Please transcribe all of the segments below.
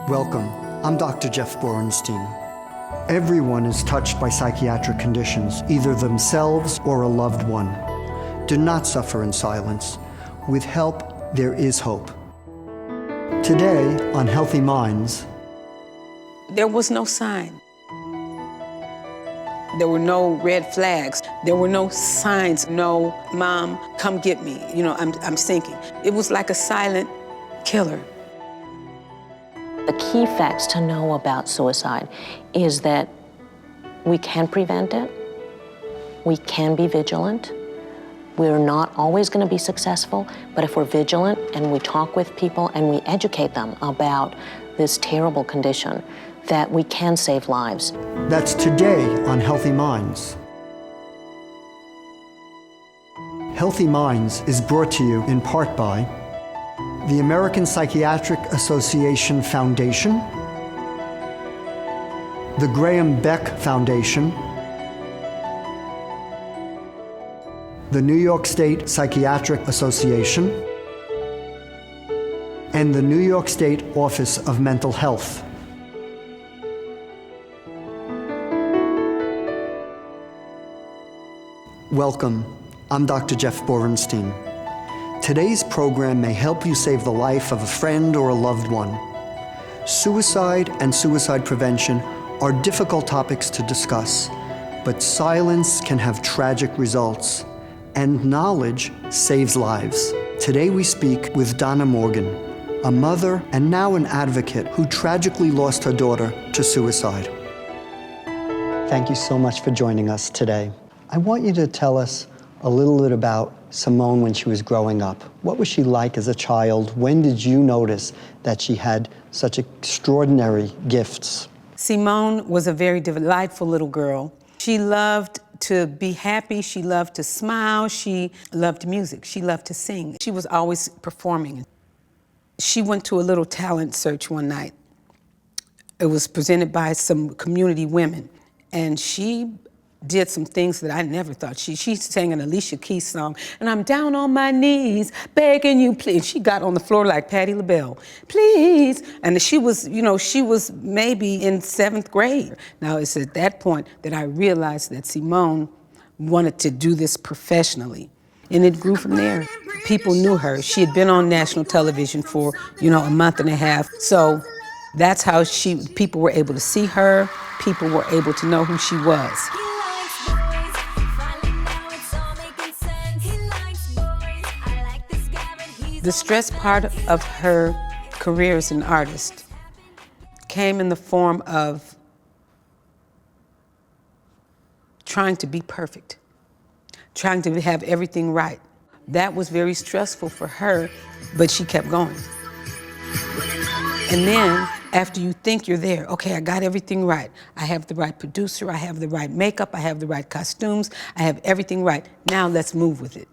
Welcome. I'm Dr. Jeff Borenstein. Everyone is touched by psychiatric conditions, either themselves or a loved one. Do not suffer in silence. With help, there is hope. Today, on Healthy Minds, there was no sign. There were no red flags. There were no signs, no, "Mom, come get me. I'm sinking." It was like a silent killer. The key facts to know about suicide is that we can prevent it, we can be vigilant. We're not always going to be successful, but if we're vigilant and we talk with people and we educate them about this terrible condition, that we can save lives. That's today on Healthy Minds. Healthy Minds is brought to you in part by the American Psychiatric Association Foundation, the Graham Beck Foundation, the New York State Psychiatric Association, and the New York State Office of Mental Health. Welcome. I'm Dr. Jeff Borenstein. Today's program may help you save the life of a friend or a loved one. Suicide and suicide prevention are difficult topics to discuss, but silence can have tragic results, and knowledge saves lives. Today we speak with Donna Morgan, a mother and now an advocate who tragically lost her daughter to suicide. Thank you so much for joining us today. I want you to tell us a little bit about Simone when she was growing up. What was she like as a child? When did you notice that she had such extraordinary gifts? Simone was a very delightful little girl. She loved to be happy, she loved to smile, she loved music, she loved to sing. She was always performing. She went to a little talent search one night. It was presented by some community women, and she did some things that I never thought. She sang an Alicia Keys song, and I'm down on my knees, begging you, please. She got on the floor like Patti LaBelle, please. And she was maybe in 7th grade. Now, it's at that point that I realized that Simone wanted to do this professionally. And it grew from there. People knew her. She had been on national television for, a month and a half. So that's how people were able to see her. People were able to know who she was. The stress part of her career as an artist came in the form of trying to be perfect, trying to have everything right. That was very stressful for her, but she kept going. And then, after you think you're there, okay, I got everything right. I have the right producer, I have the right makeup, I have the right costumes, I have everything right. Now let's move with it.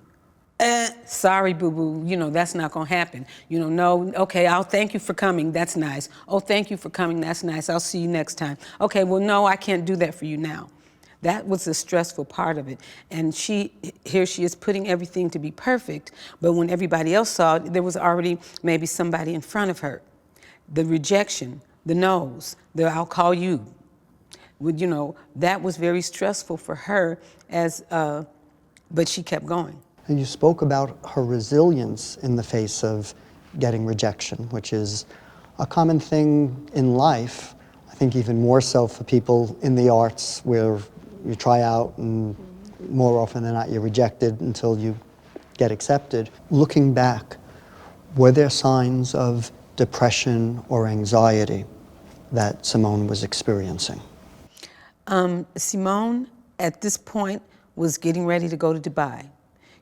Sorry, boo-boo, that's not gonna happen. No, okay, I'll thank you for coming, that's nice. Oh, thank you for coming, that's nice, I'll see you next time. Okay, well, no, I can't do that for you now. That was the stressful part of it. And here she is putting everything to be perfect, but when everybody else saw it, there was already maybe somebody in front of her. The rejection, the no's, the I'll call you. That was very stressful for her but she kept going. And you spoke about her resilience in the face of getting rejection, which is a common thing in life. I think even more so for people in the arts, where you try out and more often than not you're rejected until you get accepted. Looking back, were there signs of depression or anxiety that Simone was experiencing? Simone, at this point, was getting ready to go to Dubai.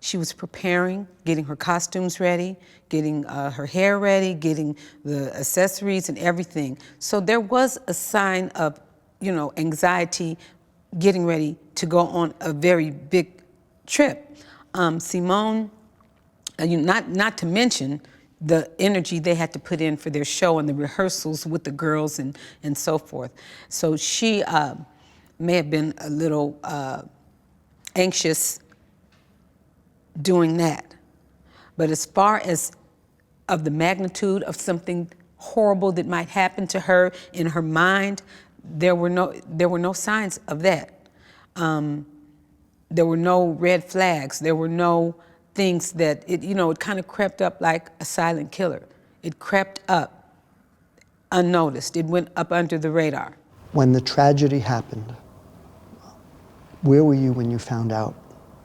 She was preparing, getting her costumes ready, getting her hair ready, getting the accessories and everything. So there was a sign of, anxiety, getting ready to go on a very big trip. Simone, not to mention the energy they had to put in for their show and the rehearsals with the girls and so forth. So she may have been a little anxious doing that. But as far as of the magnitude of something horrible that might happen to her in her mind, there were no signs of that. There were no red flags. There were no things that it kind of crept up like a silent killer. It crept up unnoticed. It went up under the radar. When the tragedy happened, where were you when you found out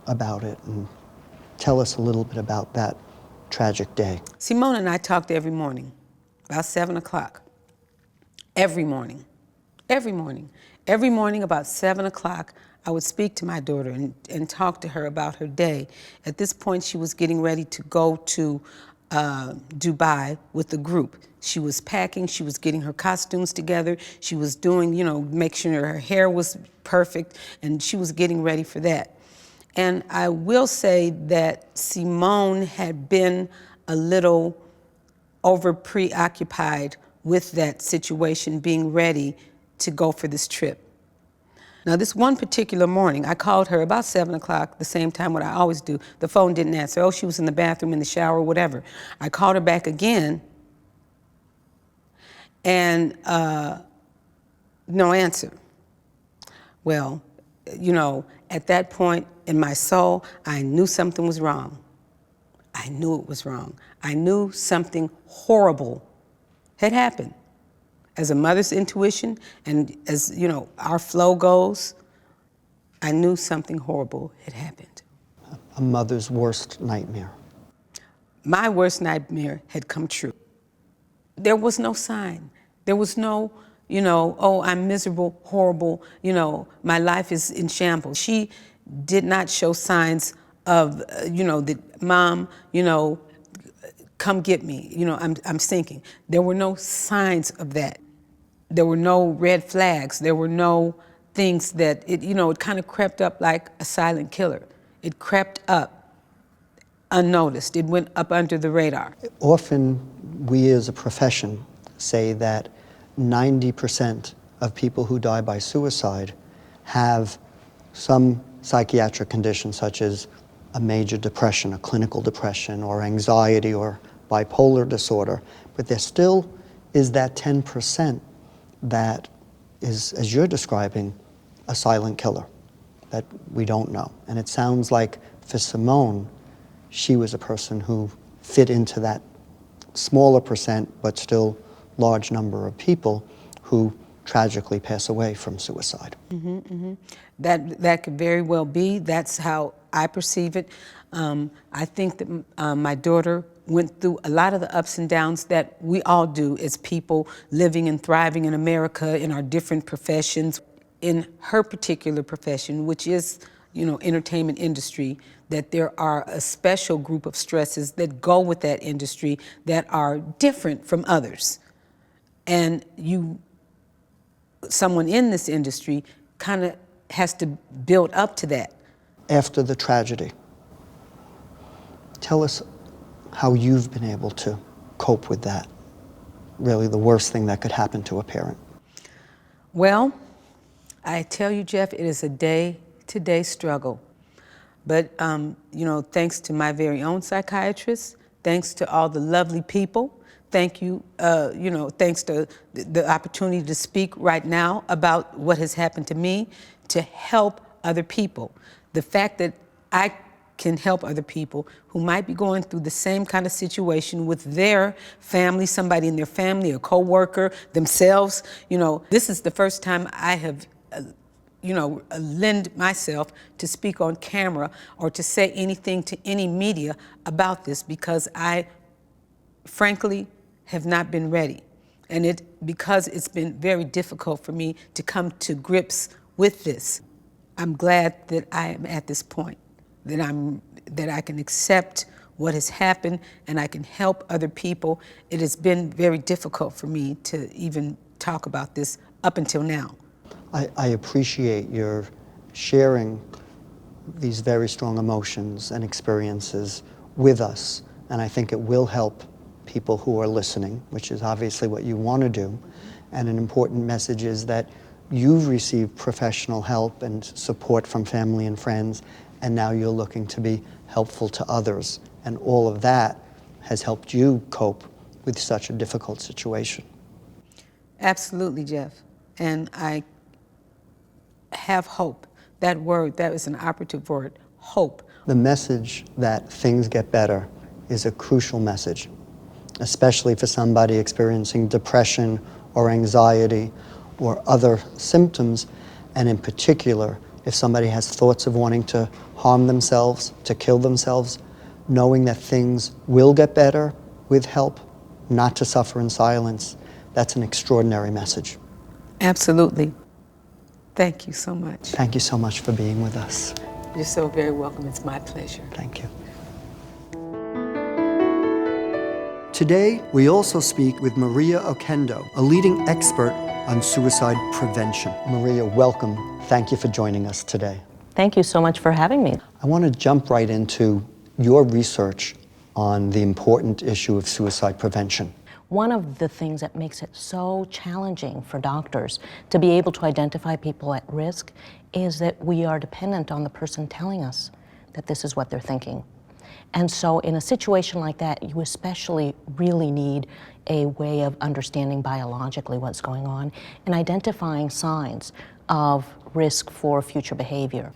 about it? And tell us a little bit about that tragic day. Simone and I talked every morning, about 7 o'clock. Every morning. Every morning. Every morning about 7 o'clock, I would speak to my daughter and talk to her about her day. At this point, she was getting ready to go to Dubai with the group. She was packing, she was getting her costumes together, she was doing, make sure her hair was perfect, and she was getting ready for that. And I will say that Simone had been a little over preoccupied with that situation, being ready to go for this trip. Now, this one particular morning, I called her about 7 o'clock, the same time what I always do. The phone didn't answer. Oh, she was in the bathroom, in the shower, whatever. I called her back again, and no answer. Well, at that point in my soul, I knew something was wrong. I knew it was wrong. I knew something horrible had happened. As a mother's intuition, and as our flow goes, I knew something horrible had happened. A mother's worst nightmare. My worst nightmare had come true. There was no sign. There was no, oh, I'm miserable, horrible, my life is in shambles. She did not show signs of, that Mom, come get me, I'm sinking. There were no signs of that. There were no red flags. There were no things that, it kind of crept up like a silent killer. It crept up unnoticed. It went up under the radar. Often we as a profession say that 90% of people who die by suicide have some psychiatric condition such as a major depression, a clinical depression, or anxiety or bipolar disorder, but there still is that 10% that is, as you're describing, a silent killer that we don't know. And it sounds like for Simone, she was a person who fit into that smaller percent, but still large number of people who tragically pass away from suicide. Mm-hmm, mm-hmm. That could very well be. That's how I perceive it. I think that my daughter went through a lot of the ups and downs that we all do as people living and thriving in America in our different professions. In her particular profession, which is, entertainment industry, that there are a special group of stresses that go with that industry that are different from others. And someone in this industry kind of has to build up to that. After the tragedy, tell us how you've been able to cope with that, really the worst thing that could happen to a parent. Well, I tell you, Jeff, it is a day-to-day struggle. But, thanks to my very own psychiatrist, thanks to all the lovely people, thank you, thanks to the opportunity to speak right now about what has happened to me, to help other people. The fact that I can help other people who might be going through the same kind of situation with their family, somebody in their family, a coworker, themselves. This is the first time I have, lend myself to speak on camera or to say anything to any media about this, because I, frankly, have not been ready. And because it's been very difficult for me to come to grips with this. I'm glad that I am at this point, that I can accept what has happened and I can help other people. It has been very difficult for me to even talk about this up until now. I appreciate your sharing these very strong emotions and experiences with us, and I think it will help people who are listening, which is obviously what you want to do. And an important message is that you've received professional help and support from family and friends, and now you're looking to be helpful to others. And all of that has helped you cope with such a difficult situation. Absolutely, Jeff. And I have hope. That word, that is an operative word, hope. The message that things get better is a crucial message, especially for somebody experiencing depression or anxiety or other symptoms, and in particular, if somebody has thoughts of wanting to harm themselves, to kill themselves, knowing that things will get better with help, not to suffer in silence, that's an extraordinary message. Absolutely. Thank you so much. Thank you so much for being with us. You're so very welcome. It's my pleasure. Thank you. Today, we also speak with Maria Oquendo, a leading expert on suicide prevention. Maria, welcome. Thank you for joining us today. Thank you so much for having me. I want to jump right into your research on the important issue of suicide prevention. One of the things that makes it so challenging for doctors to be able to identify people at risk is that we are dependent on the person telling us that this is what they're thinking. And so in a situation like that, you especially really need a way of understanding biologically what's going on and identifying signs of risk for future behavior.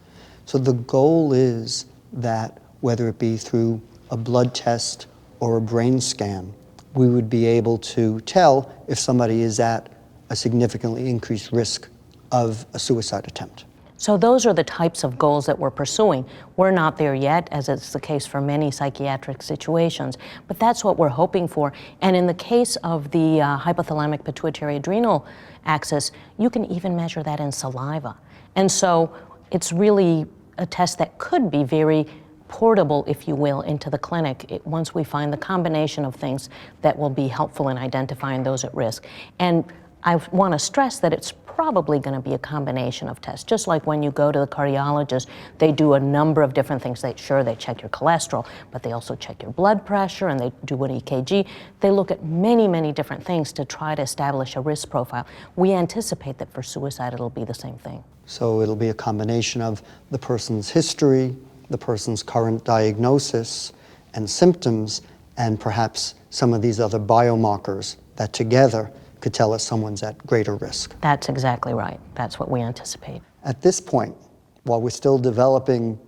So the goal is that whether it be through a blood test or a brain scan, we would be able to tell if somebody is at a significantly increased risk of a suicide attempt. So those are the types of goals that we're pursuing. We're not there yet, as it's the case for many psychiatric situations, but that's what we're hoping for. And in the case of the hypothalamic pituitary adrenal axis, you can even measure that in saliva. And so it's really a test that could be very portable, if you will, into the clinic once we find the combination of things that will be helpful in identifying those at risk. And I want to stress that it's probably going to be a combination of tests. Just like when you go to the cardiologist, they do a number of different things. They check your cholesterol, but they also check your blood pressure, and they do an EKG. They look at many, many different things to try to establish a risk profile. We anticipate that for suicide, it'll be the same thing. So it'll be a combination of the person's history, the person's current diagnosis and symptoms, and perhaps some of these other biomarkers that together could tell us someone's at greater risk. That's exactly right. That's what we anticipate. At this point, while we're still developing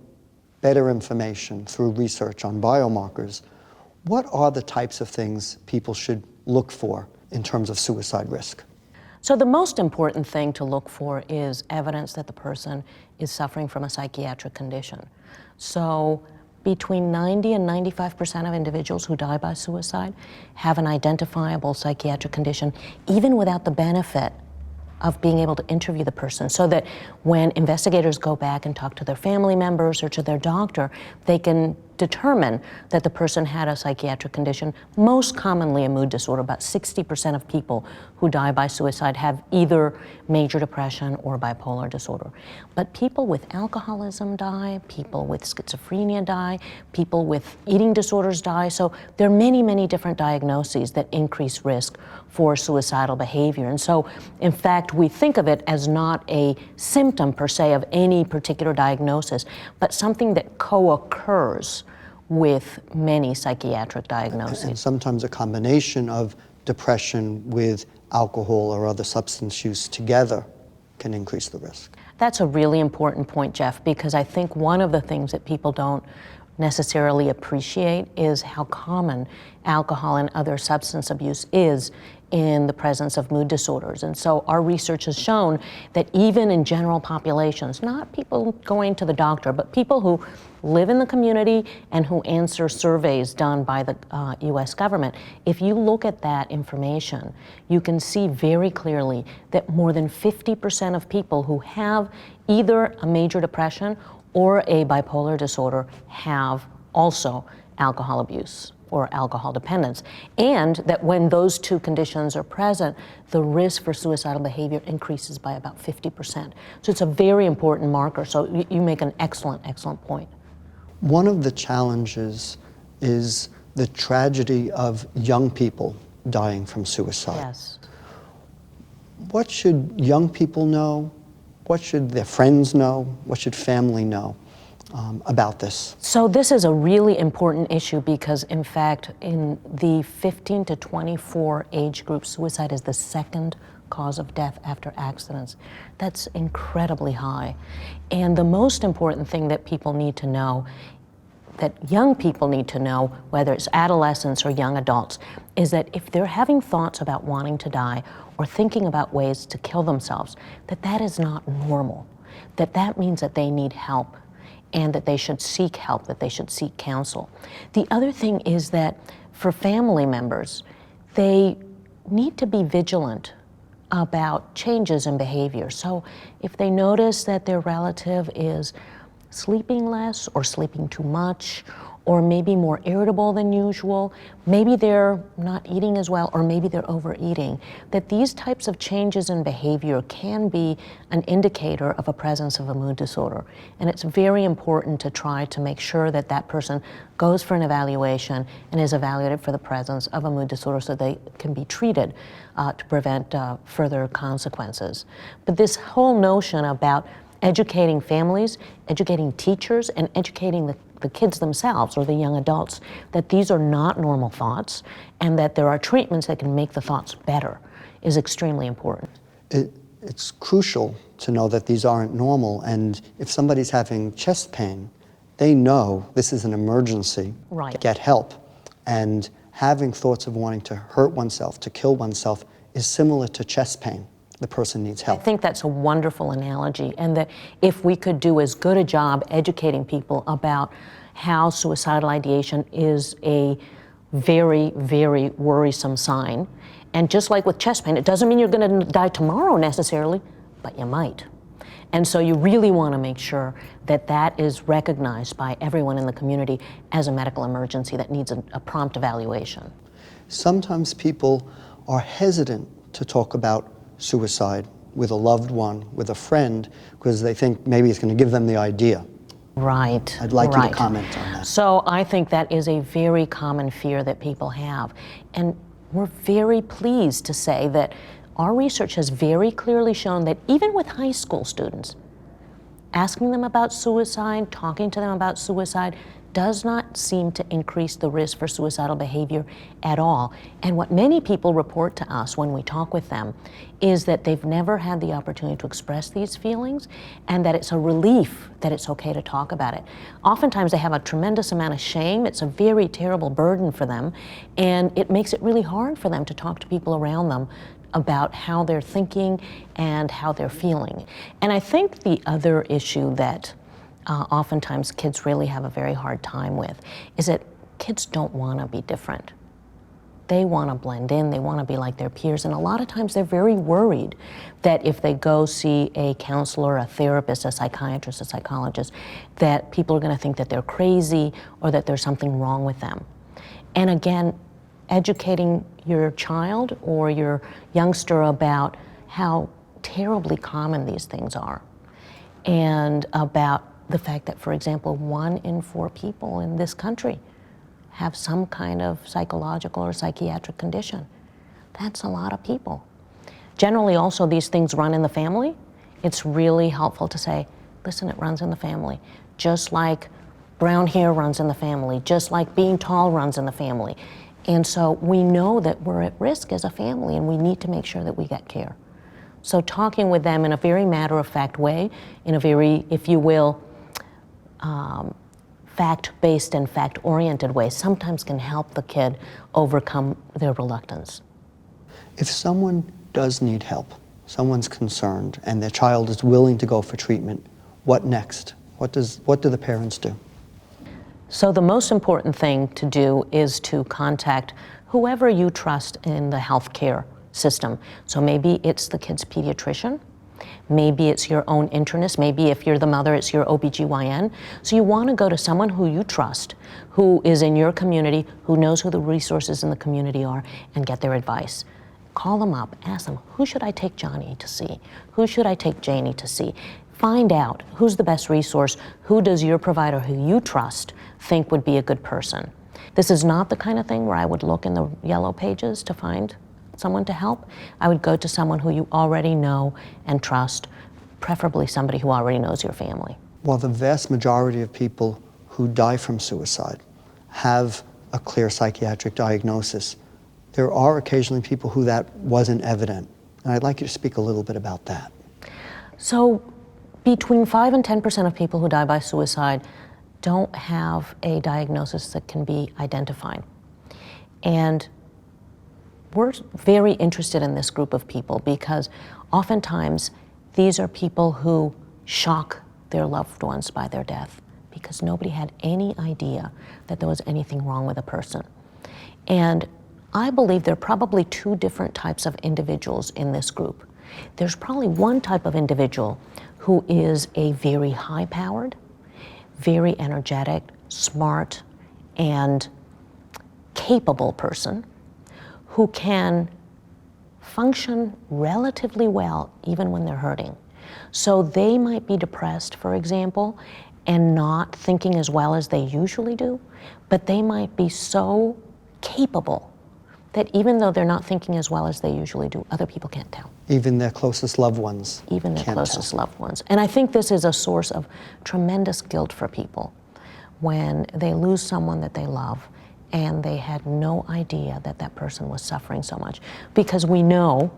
better information through research on biomarkers, what are the types of things people should look for in terms of suicide risk? So the most important thing to look for is evidence that the person is suffering from a psychiatric condition. So between 90 and 95% of individuals who die by suicide have an identifiable psychiatric condition, even without the benefit of being able to interview the person, so that when investigators go back and talk to their family members or to their doctor, they can determine that the person had a psychiatric condition, most commonly a mood disorder. About 60% of people who die by suicide have either major depression or bipolar disorder. But people with alcoholism die, people with schizophrenia die, people with eating disorders die. So there are many, many different diagnoses that increase risk for suicidal behavior. And so, in fact, we think of it as not a symptom per se of any particular diagnosis, but something that co-occurs with many psychiatric diagnoses. And sometimes a combination of depression with alcohol or other substance use together can increase the risk. That's a really important point, Jeff, because I think one of the things that people don't necessarily appreciate is how common alcohol and other substance abuse is in the presence of mood disorders. And so our research has shown that even in general populations, not people going to the doctor, but people who live in the community and who answer surveys done by the US government, if you look at that information, you can see very clearly that more than 50% of people who have either a major depression or a bipolar disorder have also alcohol abuse or alcohol dependence, and that when those two conditions are present, the risk for suicidal behavior increases by about 50%. So it's a very important marker. So you make an excellent, excellent point. One of the challenges is the tragedy of young people dying from suicide. Yes. What should young people know? What should their friends know? What should family know about this? So this is a really important issue because, in fact, in the 15 to 24 age group, suicide is the second cause of death after accidents. That's incredibly high. And the most important thing that people need to know, that young people need to know, whether it's adolescents or young adults, is that if they're having thoughts about wanting to die or thinking about ways to kill themselves, that is not normal. That means that they need help, and that they should seek help, that they should seek counsel. The other thing is that for family members, they need to be vigilant about changes in behavior. So if they notice that their relative is sleeping less or sleeping too much, or maybe more irritable than usual, maybe they're not eating as well, or maybe they're overeating, that these types of changes in behavior can be an indicator of a presence of a mood disorder. And it's very important to try to make sure that that person goes for an evaluation and is evaluated for the presence of a mood disorder so they can be treated to prevent further consequences. But this whole notion about educating families, educating teachers, and educating the kids themselves or the young adults that these are not normal thoughts and that there are treatments that can make the thoughts better is extremely important. It's crucial to know that these aren't normal, and if somebody's having chest pain, they know this is an emergency. Right. Get help. And having thoughts of wanting to hurt oneself, to kill oneself, is similar to chest pain. The person needs help. I think that's a wonderful analogy, and that if we could do as good a job educating people about how suicidal ideation is a very, very worrisome sign, and just like with chest pain, it doesn't mean you're going to die tomorrow necessarily, but you might. And so you really want to make sure that that is recognized by everyone in the community as a medical emergency that needs a prompt evaluation. Sometimes people are hesitant to talk about suicide with a loved one, with a friend, because they think maybe it's going to give them the idea. Right. I'd like you to comment on that. So I think that is a very common fear that people have. And we're very pleased to say that our research has very clearly shown that even with high school students, asking them about suicide, talking to them about suicide, does not seem to increase the risk for suicidal behavior at all. And what many people report to us when we talk with them is that they've never had the opportunity to express these feelings, and that it's a relief that it's okay to talk about it. Oftentimes they have a tremendous amount of shame. It's a very terrible burden for them, and it makes it really hard for them to talk to people around them about how they're thinking and how they're feeling. And I think the other issue that oftentimes kids really have a very hard time with is that kids don't want to be different. They want to blend in, they want to be like their peers, and a lot of times they're very worried that if they go see a counselor, a therapist, a psychiatrist, a psychologist, that people are going to think that they're crazy or that there's something wrong with them. And again, educating your child or your youngster about how terribly common these things are, and about the fact that, for example, 1 in 4 people in this country have some kind of psychological or psychiatric condition. That's a lot of people. Generally, also, these things run in the family. It's really helpful to say, listen, it runs in the family. Just like brown hair runs in the family, just like being tall runs in the family. And so we know that we're at risk as a family, and we need to make sure that we get care. So talking with them in a very matter-of-fact way, in a very, if you will, fact-based and fact-oriented way sometimes can help the kid overcome their reluctance. If someone does need help, someone's concerned, and their child is willing to go for treatment, what next? What do the parents do? So the most important thing to do is to contact whoever you trust in the healthcare system. So maybe it's the kid's pediatrician, maybe it's your own internist, maybe if you're the mother, it's your OBGYN. So you want to go to someone who you trust, who is in your community, who knows who the resources in the community are, and get their advice. Call them up, ask them, who should I take Johnny to see? Who should I take Janie to see? Find out who's the best resource, who does your provider who you trust think would be a good person. This is not the kind of thing where I would look in the yellow pages to find someone to help. I would go to someone who you already know and trust, preferably somebody who already knows your family. While the vast majority of people who die from suicide have a clear psychiatric diagnosis, there are occasionally people who that wasn't evident. And I'd like you to speak a little bit about that. So between 5 and 10% of people who die by suicide don't have a diagnosis that can be identified. And we're very interested in this group of people because oftentimes these are people who shock their loved ones by their death because nobody had any idea that there was anything wrong with a person. And I believe there are probably two different types of individuals in this group. There's probably one type of individual who is a very high-powered, very energetic, smart, and capable person who can function relatively well even when they're hurting. So they might be depressed, for example, and not thinking as well as they usually do, but they might be so capable that even though they're not thinking as well as they usually do, other people can't tell. Even their closest loved ones Even their can't closest tell. loved ones. And I think this is a source of tremendous guilt for people when they lose someone that they love and they had no idea that that person was suffering so much. Because we know,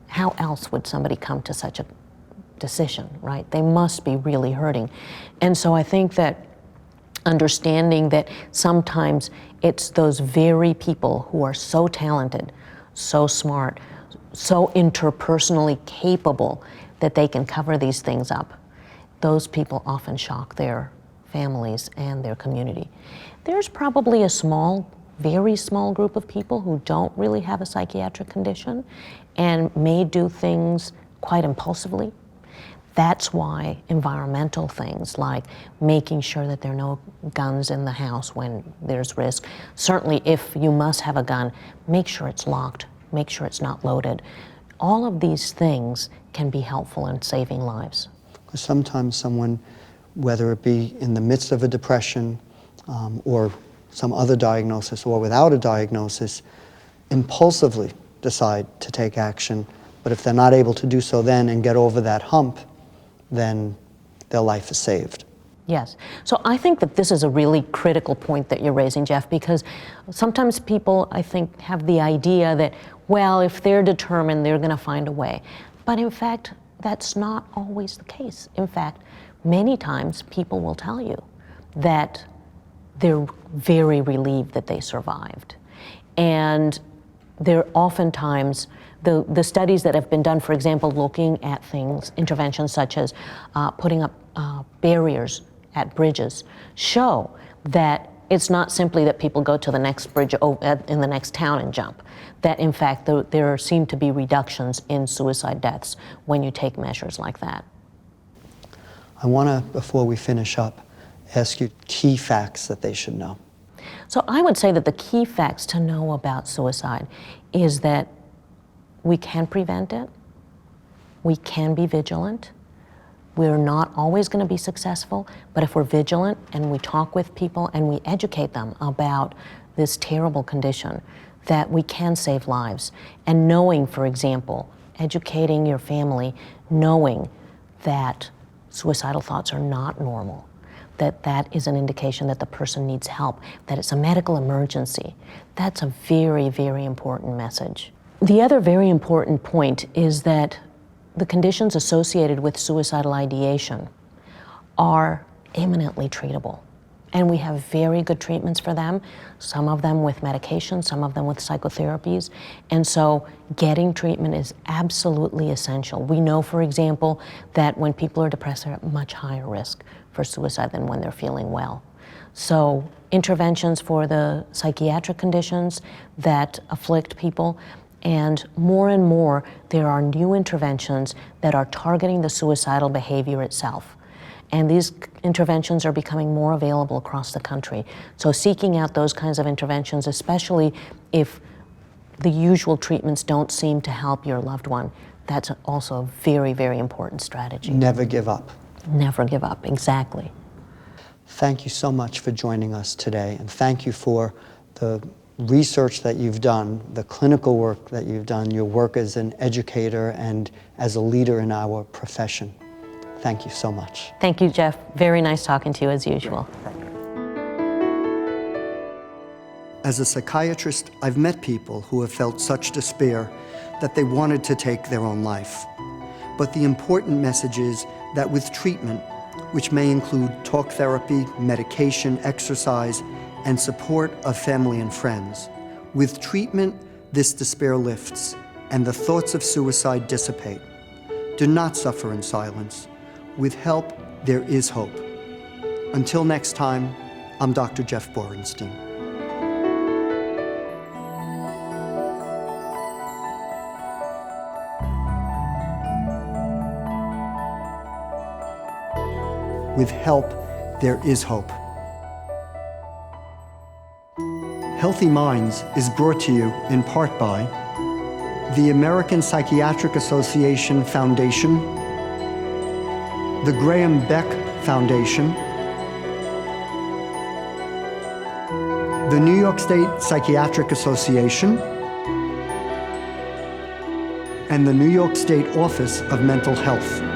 how else would somebody come to such a decision, right? They must be really hurting. And so I think that understanding that sometimes it's those very people who are so talented, so smart, so interpersonally capable that they can cover these things up. Those people often shock their families and their community. There's probably a small, very small group of people who don't really have a psychiatric condition and may do things quite impulsively. That's why environmental things like making sure that there are no guns in the house when there's risk. Certainly if you must have a gun, make sure it's locked, make sure it's not loaded. All of these things can be helpful in saving lives. Because sometimes someone, whether it be in the midst of a depression or some other diagnosis or without a diagnosis, impulsively decide to take action. But if they're not able to do so then and get over that hump, then their life is saved. Yes. So I think that this is a really critical point that you're raising, Jeff, because sometimes people, I think, have the idea that, well, if they're determined, they're going to find a way. But in fact, that's not always the case. In fact, many times people will tell you that they're very relieved that they survived. And they're oftentimes, the studies that have been done, for example, looking at things, interventions such as putting up barriers at bridges, show that it's not simply that people go to the next bridge in the next town and jump, that in fact there seem to be reductions in suicide deaths when you take measures like that. I want to, before we finish up, ask you key facts that they should know. So I would say that the key facts to know about suicide is that we can prevent it, we can be vigilant. We're not always going to be successful, but if we're vigilant and we talk with people and we educate them about this terrible condition, that we can save lives. And knowing, for example, educating your family, knowing that suicidal thoughts are not normal, that is an indication that the person needs help, that it's a medical emergency. That's a very, very important message. The other very important point is that the conditions associated with suicidal ideation are imminently treatable. And we have very good treatments for them, some of them with medication, some of them with psychotherapies. And so getting treatment is absolutely essential. We know, for example, that when people are depressed, they're at much higher risk for suicide than when they're feeling well. So interventions for the psychiatric conditions that afflict people, and more, there are new interventions that are targeting the suicidal behavior itself. And these interventions are becoming more available across the country. So seeking out those kinds of interventions, especially if the usual treatments don't seem to help your loved one, that's also a very, very important strategy. Never give up. Never give up, exactly. Thank you so much for joining us today, and thank you for the research that you've done, the clinical work that you've done, your work as an educator and as a leader in our profession. Thank you so much. Thank you, Jeff. Very nice talking to you as usual. As a psychiatrist, I've met people who have felt such despair that they wanted to take their own life. But the important message is that with treatment, which may include talk therapy, medication, exercise, and support of family and friends, with treatment, this despair lifts and the thoughts of suicide dissipate. Do not suffer in silence. With help, there is hope. Until next time, I'm Dr. Jeff Borenstein. With help, there is hope. Healthy Minds is brought to you in part by the American Psychiatric Association Foundation, the Graham Beck Foundation, the New York State Psychiatric Association, and the New York State Office of Mental Health.